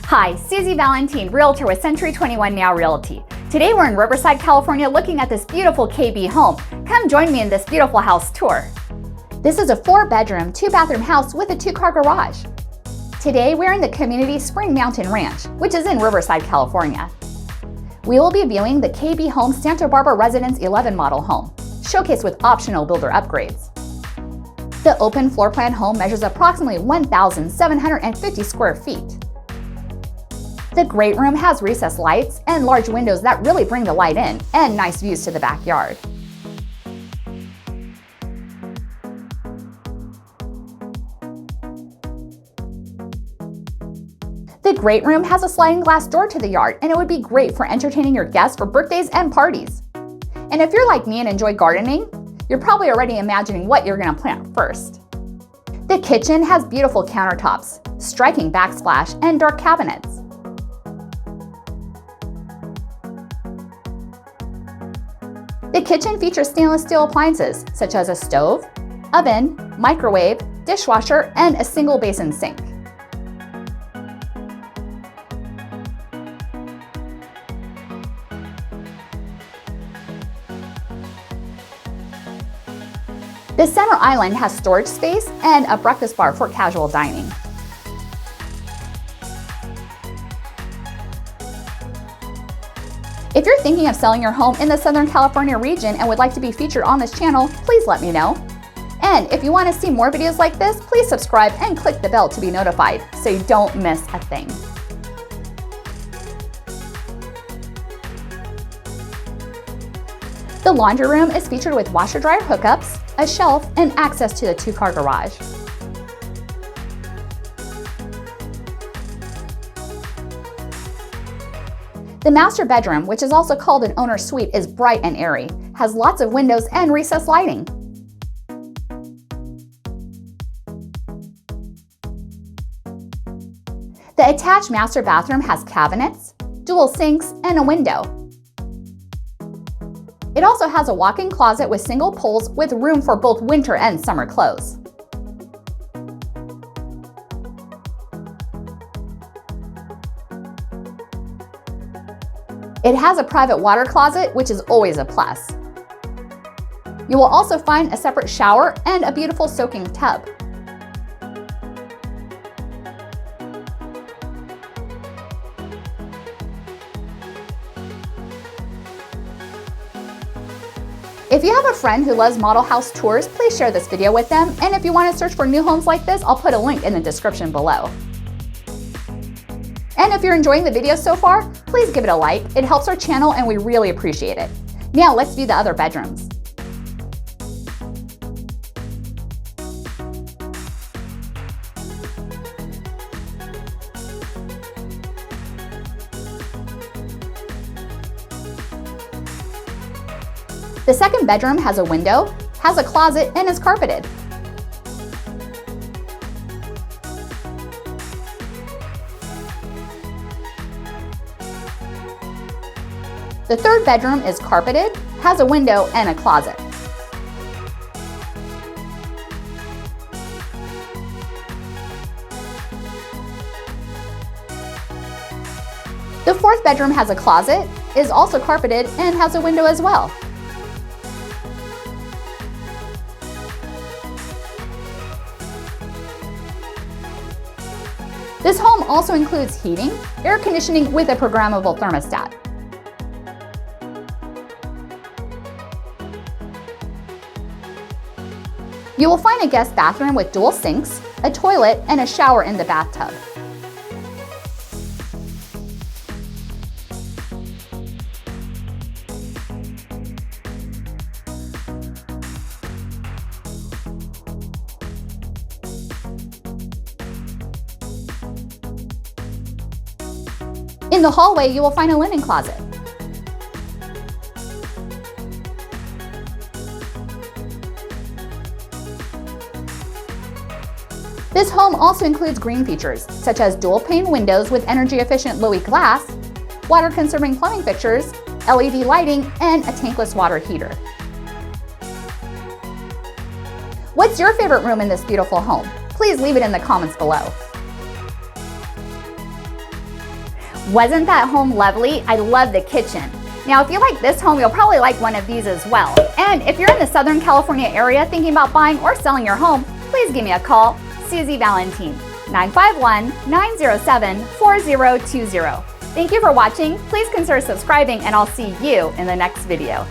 Hi, Susie Valentine, Realtor with Century 21 Now Realty. Today we're in Riverside, California looking at this beautiful KB home. Come join me in this beautiful house tour. This is a 4-bedroom, 2-bathroom house with a 2-car garage. Today we're in the community Spring Mountain Ranch, which is in Riverside, California. We will be viewing the KB Home Santa Barbara Residence 11 model home, showcased with optional builder upgrades. The open floor plan home measures approximately 1,750 square feet. The great room has recessed lights and large windows that really bring the light in, and nice views to the backyard. The great room has a sliding glass door to the yard, and it would be great for entertaining your guests for birthdays and parties. And if you're like me and enjoy gardening, you're probably already imagining what you're going to plant first. The kitchen has beautiful countertops, striking backsplash, and dark cabinets. The kitchen features stainless steel appliances such as a stove, oven, microwave, dishwasher, and a single basin sink. The center island has storage space and a breakfast bar for casual dining. If you're thinking of selling your home in the Southern California region and would like to be featured on this channel, please let me know. And if you want to see more videos like this, please subscribe and click the bell to be notified so you don't miss a thing. The laundry room is featured with washer-dryer hookups, a shelf, and access to the 2-car garage. The master bedroom, which is also called an owner's suite, is bright and airy, has lots of windows and recessed lighting. The attached master bathroom has cabinets, dual sinks, and a window. It also has a walk-in closet with single pulls with room for both winter and summer clothes. It has a private water closet, which is always a plus. You will also find a separate shower and a beautiful soaking tub. If you have a friend who loves model house tours, please share this video with them. And if you want to search for new homes like this, I'll put a link in the description below. And if you're enjoying the video so far, please give it a like. It helps our channel and we really appreciate it. Now let's view the other bedrooms. The second bedroom has a window, has a closet, and is carpeted. The third bedroom is carpeted, has a window, and a closet. The fourth bedroom has a closet, is also carpeted, and has a window as well. This home also includes heating, air conditioning with a programmable thermostat. You will find a guest bathroom with dual sinks, a toilet, and a shower in the bathtub. In the hallway, you will find a linen closet. This home also includes green features, such as dual-pane windows with energy-efficient Low-E glass, water-conserving plumbing fixtures, LED lighting, and a tankless water heater. What's your favorite room in this beautiful home? Please leave it in the comments below. Wasn't that home lovely? I love the kitchen. Now, if you like this home, you'll probably like one of these as well. And if you're in the Southern California area thinking about buying or selling your home, please give me a call, Susie Valentine, 951-907-4020. Thank you for watching. Please consider subscribing, and I'll see you in the next video.